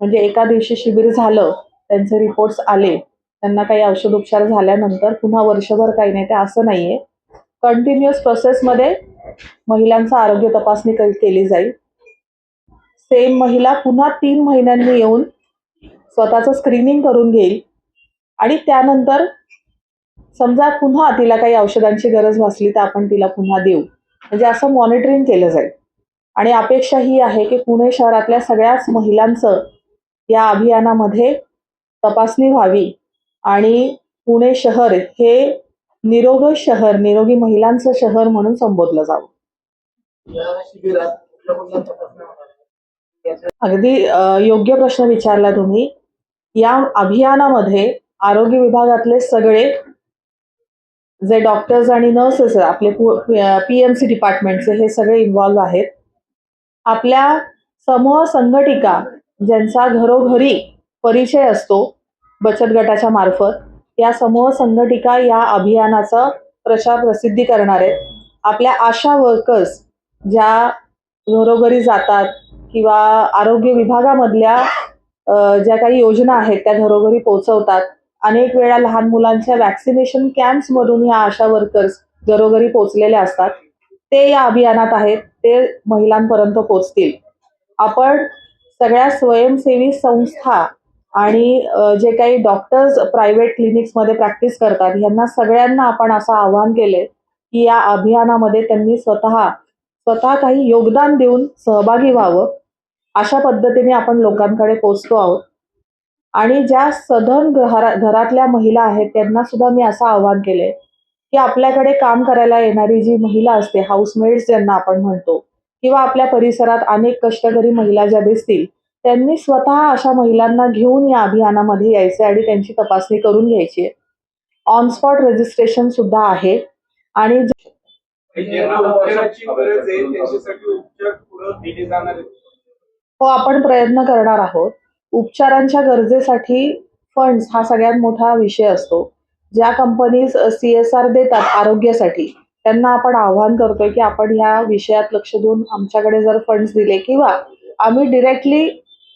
म्हणजे एका दिवशी शिबिर झालं, त्यांचे रिपोर्ट्स आले, त्यांना काही औषधोपचार झाल्यानंतर पुन्हा वर्षभर काही नाही, ते असं नाहीये. कंटिन्युअस प्रोसेसमध्ये महिलांचं आरोग्य तपासणी केली जाईल. सेम महिला पुन्हा 3 महिन्यांनी येऊन स्वतःचं स्क्रीनिंग करून घेईल आणि त्यानंतर समजा पुन्हा तिला काही औषधांची गरज भासली तर आपण तिला पुन्हा देऊ. म्हणजे असं मॉनिटरिंग केलं जाईल. आणि अपेक्षा ही आहे की पुणे शहरातल्या सगळ्याच महिलांचं या अभियानामध्ये तपासणी व्हावी आणि पुणे शहर हे निरोगी शहर, निरोगी महिलांचं शहर म्हणून संबोधलं जावं. अगदी योग्य प्रश्न विचारला तुम्ही. या अभियानामध्ये आरोग्य विभागातले सगळे जे डॉक्टर्स आणि नर्सेस आपले पीएमसी डिपार्टमेंटचे हे सगळे इन्व्हॉल्व आहेत. आपल्या समूह संघटिका ज्यांचा घरोघरी परिचय असतो बचत गटाच्या मार्फत, या समूह संघटिका या अभियानाचा प्रचार प्रसिद्धी करणार आहेत. आपल्या आशा वर्कर्स ज्या घरोघरी जातात किंवा आरोग्य विभागामधल्या ज्या काही योजना आहेत त्या घरोघरी पोहोचवतात. अनेक वेळा लहान मुलांच्या वॅक्सिनेशन कॅम्प्स मधून ह्या आशा वर्कर्स घरोघरी पोहोचलेल्या असतात. ते या अभियानात आहेत, ते महिलांपर्यंत पोहोचतील. आपण सगळ्या स्वयंसेवी संस्था आणि जे काही डॉक्टर्स प्रायव्हेट क्लिनिक्समध्ये प्रॅक्टिस करतात यांना सगळ्यांना आपण असं आवाहन केले की या अभियानामध्ये त्यांनी स्वतः काही योगदान देऊन सहभागी व्हावं. अशा पद्धतीने आपण लोकांकडे पोहोचतो आहोत. आणि ज्या सधन घरातल्या महिला आहेत त्यांना सुद्धा मी असं आवाहन केलंय की आपल्याकडे काम करायला येणारी जी महिला असते, हाऊसमेड्स ज्यांना आपण म्हणतो, किंवा आपल्या परिसरात अनेक कष्टकरी महिला ज्या दिसतील, त्यांनी स्वतः अशा महिलांना घेऊन या अभियानामध्ये यायचे आणि त्यांची तपासणी करून घ्यायची. ऑन स्पॉट रजिस्ट्रेशन सुद्धा आहे. आणि हो, आपण प्रयत्न करणार आहोत. उपचारांच्या गरजेसाठी फंड्स हा सगळ्यात मोठा विषय असतो. ज्या कंपनीज CSR देतात आरोग्यासाठी त्यांना आपण आवाहन करतोय की आपण ह्या विषयात लक्ष देऊन आमच्याकडे जर फंड्स दिले किंवा आम्ही डिरेक्टली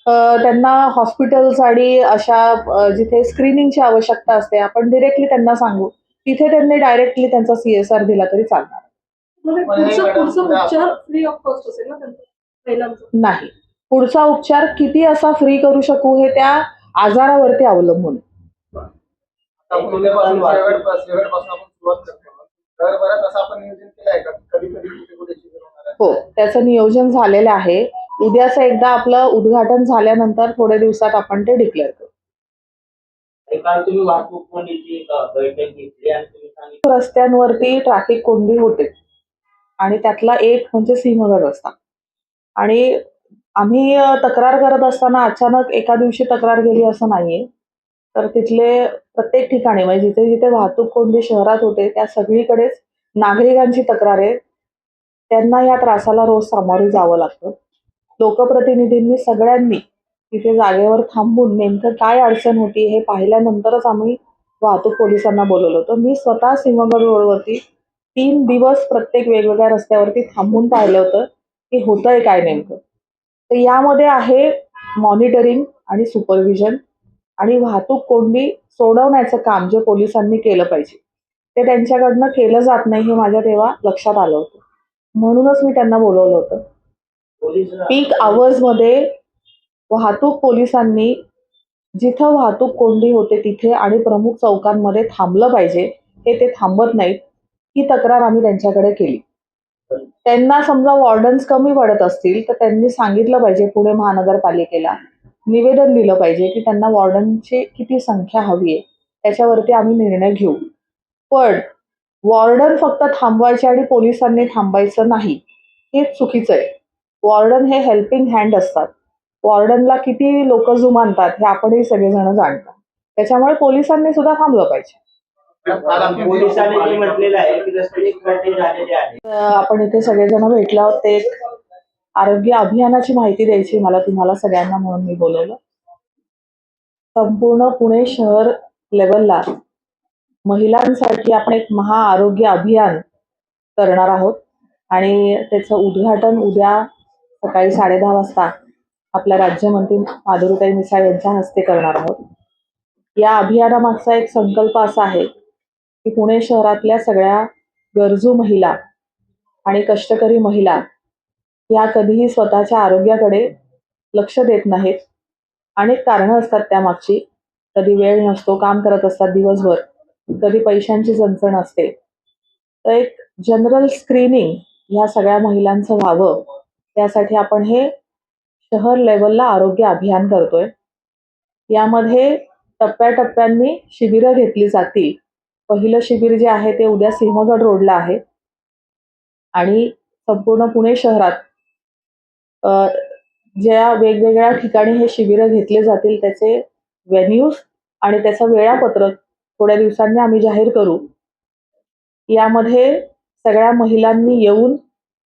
त्यांना हॉस्पिटल्स आणि अशा जिथे स्क्रीनिंगची आवश्यकता असते आपण डिरेक्टली त्यांना सांगू, तिथे त्यांनी डायरेक्टली त्यांचा CSR दिला तरी चालणार. नाही, पुढचा उपचार किती असा फ्री करू शकू हे त्या आजारावरती अवलंबून. हो, त्याचं नियोजन झालेलं आहे. उद्याचं एकदा आपलं उद्घाटन झाल्यानंतर थोड्या दिवसात आपण ते डिक्लेअर करू. रस्त्यांवरती ट्रॅफिक कोंडी होते आणि त्यातला एक म्हणजे सिंहगड रस्ता. आणि आम्ही तक्रार करत असताना अचानक एका दिवशी तक्रार गेली असं नाहीये. तर तिथले प्रत्येक ठिकाणी म्हणजे जिथे जिथे वाहतूक कोंडी शहरात होते त्या सगळीकडेच नागरिकांची तक्रार आहे. त्यांना या त्रासाला रोज सामोरे जावं लागतं. लोकप्रतिनिधींनी सगळ्यांनी तिथे जागेवर थांबून नेमकं काय अडचण होती हे पाहिल्यानंतरच आम्ही वाहतूक पोलिसांना बोलवलं होतं. मी स्वतः सिंहगड रोडवरती 3 दिवस प्रत्येक वेगवेगळ्या रस्त्यावरती थांबून पाहिलं होतं की होतंय काय नेमकं. तर यामध्ये आहे मॉनिटरिंग आणि सुपरविजन आणि वाहतूक कोंडी सोडवण्याचं काम जे पोलिसांनी केलं पाहिजे ते त्यांच्याकडनं केलं जात नाही हे माझ्या तेव्हा लक्षात आलं होतं. म्हणूनच मी त्यांना बोलवलं होतं. पीक आवर्समध्ये वाहतूक पोलिसांनी जिथं वाहतूक कोंडी होते तिथे आणि प्रमुख चौकांमध्ये थांबलं पाहिजे. हे ते थांबत नाहीत. ही तक्रार आम्ही त्यांच्याकडे केली. त्यांना समजा वॉर्डन्स कमी पडत असतील तर त्यांनी सांगितलं पाहिजे, पुणे महानगरपालिकेला निवेदन दिलं पाहिजे की त्यांना वॉर्डनची किती संख्या हवी आहे, त्याच्यावरती आम्ही निर्णय घेऊ. पण वॉर्डन फक्त थांबवायचे आणि पोलिसांनी थांबायचं नाही, हे चुकीचं आहे. वॉर्डन हे हेल्पिंग हँड असतात. वॉर्डनला किती लोक जुमानतात हे आपणही सगळेजण जाणतात. त्याच्यामुळे पोलिसांनी सुद्धा थांबलं पाहिजे. आपण इथे सगळेजण भेटलो आहोत. ते आरोग्य अभियानाची माहिती द्यायची मला तुम्हाला सगळ्यांना म्हणून मी बोलवलं. संपूर्ण पुणे शहर लेवलला महिलांसाठी आपण एक महाआरोग्य अभियान करणार आहोत आणि त्याचं उद्घाटन उद्या सकाळी 10:30 वाजता आपल्या राज्यमंत्री माधुरीताई मिसाळ यांच्या हस्ते करणार आहोत. या अभियानामागचा एक संकल्प असा आहे की पुणे शहरातल्या सगळ्या गरजू महिला आणि कष्टकरी महिला या कधीही स्वतःच्या आरोग्याकडे लक्ष देत नाहीत. अनेक कारणं असतात त्यामागची. कधी वेळ नसतो, काम करत असतात दिवसभर, कधी पैशांची चणचण असते. तर एक जनरल स्क्रीनिंग ह्या सगळ्या महिलांचं व्हावं, त्यासाठी आपण हे शहर लेवलला आरोग्य अभियान करतोय. यामध्ये टप्प्याटप्प्यांनी शिबिरं घेतली जातील. पहिलं शिबिर जे आहे ते उद्या सिंहगड रोडला आहे आणि संपूर्ण पुणे शहरात ज्या वेगवेगळ्या ठिकाणी हे शिबिरं घेतले जातील त्याचे व्हेन्यूज आणि त्याचं वेळापत्रक थोड्या दिवसांनी आम्ही जाहीर करू. यामध्ये सगळ्या महिलांनी येऊन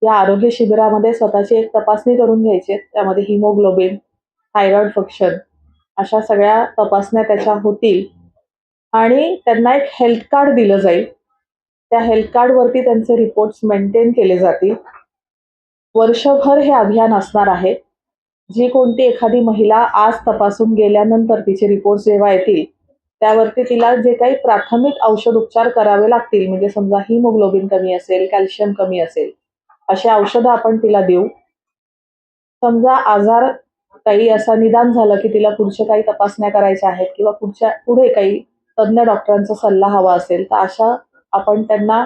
या आरोग्य शिबिरामध्ये स्वतःची एक तपासणी करून घ्यायची. त्यामध्ये हिमोग्लोबिन, थायरॉइड फंक्शन अशा सगळ्या तपासण्या त्याच्या होतील आणि त्यांना एक हेल्थ कार्ड दिलं जाईल. त्या हेल्थ कार्डवरती त्यांचे रिपोर्ट्स मेंटेन केले जातील. वर्षभर हे अभियान असणार आहे. जी कोणती एखादी महिला आज तपासून गेल्यानंतर तिचे रिपोर्ट्स जेव्हा येतील त्यावरती तिला जे काही प्राथमिक औषध उपचार करावे लागतील, म्हणजे समजा हिमोग्लोबिन कमी असेल, कॅल्शियम कमी असेल, अशी औषधं आपण तिला देऊ. समजा आजार काही असा निदान झालं की तिला पुढच्या काही तपासण्या करायच्या आहेत किंवा पुढे काही तज्ज्ञ डॉक्टरांचा सल्ला हवा असेल तर अशा आपण त्यांना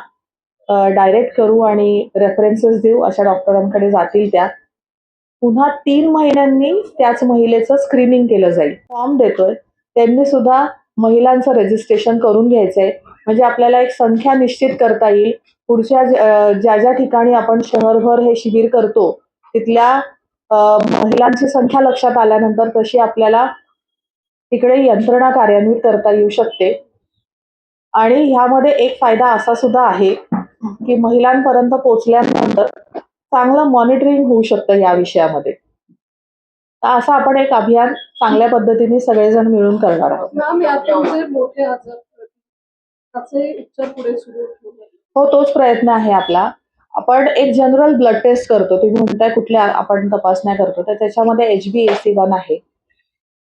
डायरेक्ट करू आणि रेफरन्सेस देऊ. अशा डॉक्टरांकडे जातील त्या. पुन्हा 3 महिन्यांनी त्याच महिलेचं स्क्रीनिंग केलं जाईल. फॉर्म देतोय, त्यांनी सुद्धा महिलांचं रजिस्ट्रेशन करून घ्यायचंय. म्हणजे आपल्याला एक संख्या निश्चित करता येईल. पुढच्या ज्या ज्या ठिकाणी आपण शहरभर हे शिबिर करतो तिथल्या महिलांची संख्या लक्षात आल्यानंतर तशी आपल्याला तिकडे यंत्रणा कार्यान्वित करता येऊ शकते. आणि ह्यामध्ये एक फायदा असा सुद्धा आहे की महिलांपर्यंत पोहोचल्यानंतर चांगलं मॉनिटरिंग होऊ शकतं या विषयामध्ये. तर असं आपण एक अभियान चांगल्या पद्धतीने सगळेजण मिळून करणार आहोत. हो, तोच प्रयत्न आहे आपला. आपण एक जनरल ब्लड टेस्ट करतो. तुम्ही म्हणताय कुठल्या आपण तपासण्या करतो, तर त्याच्यामध्ये HbA1C आहे,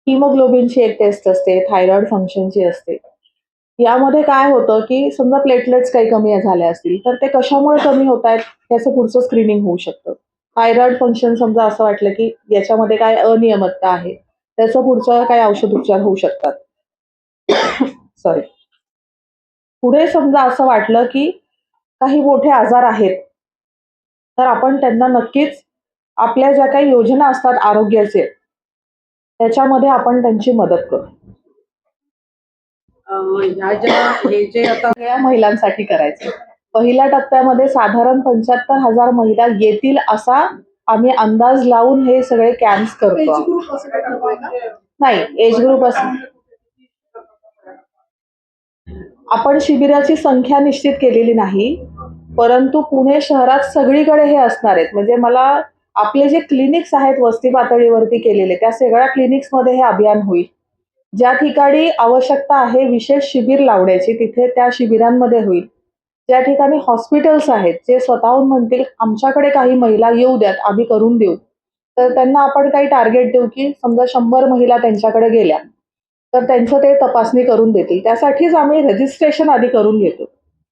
हिमोग्लोबिनची एक टेस्ट असते, थायरॉइड फंक्शनची असते. यामध्ये काय होतं की समजा प्लेटलेट्स काही कमी झाल्या असतील तर ते कशामुळे कमी होत आहेत त्याचं पुढचं स्क्रीनिंग होऊ शकतं. थायरॉइड फंक्शन समजा असं वाटलं की याच्यामध्ये काय अनियमितता आहे, त्याचं पुढचं काही औषधोपचार होऊ शकतात. सॉरी. पुढे समजा असं वाटलं की काही मोठे आजार आहेत तर आपण त्यांना नक्कीच आपल्या ज्या काही योजना असतात आरोग्याचे त्याच्यामध्ये आपण त्यांची मदत करू. हे जे आता सगळ्या महिलांसाठी करायचं. पहिल्या टप्प्यामध्ये साधारण 75,000 महिला येतील असा आम्ही अंदाज लावून हे सगळे कॅम्प्स करतो. नाही, एज ग्रुप असं आपण शिबिराची संख्या निश्चित केलेली नाही, परंतु पुणे शहरात सगळीकडे हे असणार आहेत. म्हणजे मला आपले जे क्लिनिक्स आहेत वस्ती पातळीवरती केलेले त्या सगळ्या क्लिनिक्समध्ये हे अभियान होईल. ज्या ठिकाणी आवश्यकता आहे विशेष शिबिर लावण्याची तिथे त्या शिबिरांमध्ये होईल. ज्या ठिकाणी हॉस्पिटल्स आहेत जे स्वतःहून म्हणतील आमच्याकडे काही महिला येऊ द्यात, आम्ही करून देऊ, तर त्यांना आपण काही टार्गेट देऊ की समजा 100 महिला त्यांच्याकडे गेल्या तर त्यांचं ते तपासणी करून देतील. त्यासाठीच आम्ही रजिस्ट्रेशन आधी करून घेतो.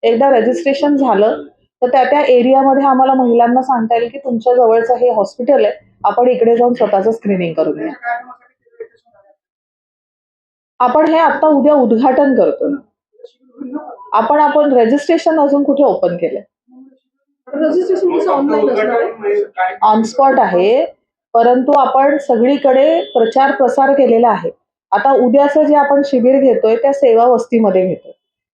एकदा रजिस्ट्रेशन झालं तर त्या त्या एरियामध्ये आम्हाला महिलांना सांगता येईल की तुमच्या जवळचं हे हॉस्पिटल आहे, आपण इकडे जाऊन स्वतःचं स्क्रीनिंग करून घ्या. आपण हे आता उद्या उद्घाटन करतो. आपण रजिस्ट्रेशन अजून कुठे ओपन केलंय? रजिस्ट्रेशन ऑन स्पॉट आहे, परंतु आपण सगळीकडे प्रचार प्रसार केलेला आहे. आता उद्याचं जे आपण शिबिर घेतोय त्या सेवा वस्तीमध्ये घेतोय.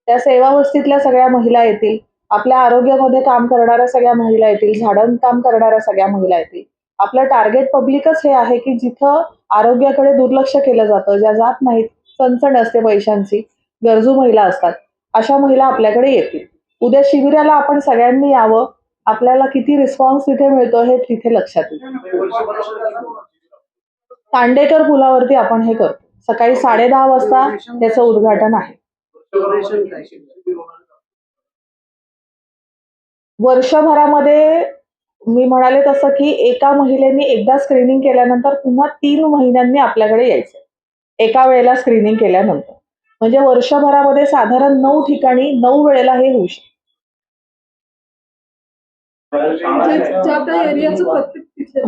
त्या सेवा वस्तीतल्या सगळ्या महिला येतील, आपल्या आरोग्यामध्ये काम करणाऱ्या सगळ्या महिला येतील, झाडणकाम करणाऱ्या सगळ्या महिला येतील. आपलं टार्गेट पब्लिकच हे आहे की जिथं आरोग्याकडे दुर्लक्ष केलं जातं, ज्या जात नाहीत, चणचण असते पैशांची, गरजू महिला असतात, अशा महिला आपल्याकडे येतील. उद्या शिबिराला आपण सगळ्यांनी यावं. आपल्याला किती रिस्पॉन्स तिथे मिळतो हे तिथे लक्षात येईल. तांडेकर पुलावरती आपण हे करतो. सकाळी 10:30 वाजता त्याचं उद्घाटन आहे. वर्षभरामध्ये मी म्हणाले तसं की एका महिलेने एकदा स्क्रीनिंग केल्यानंतर पुन्हा 3 महिन्यांनी आपल्याकडे यायचं. एका वेळेला स्क्रीनिंग केल्यानंतर. म्हणजे वर्षभरामध्ये साधारण 9 ठिकाणी 9 वेळेला हे होऊ शकतं. म्हणजे ज्या त्या एरियाचं प्रत्येक तिथे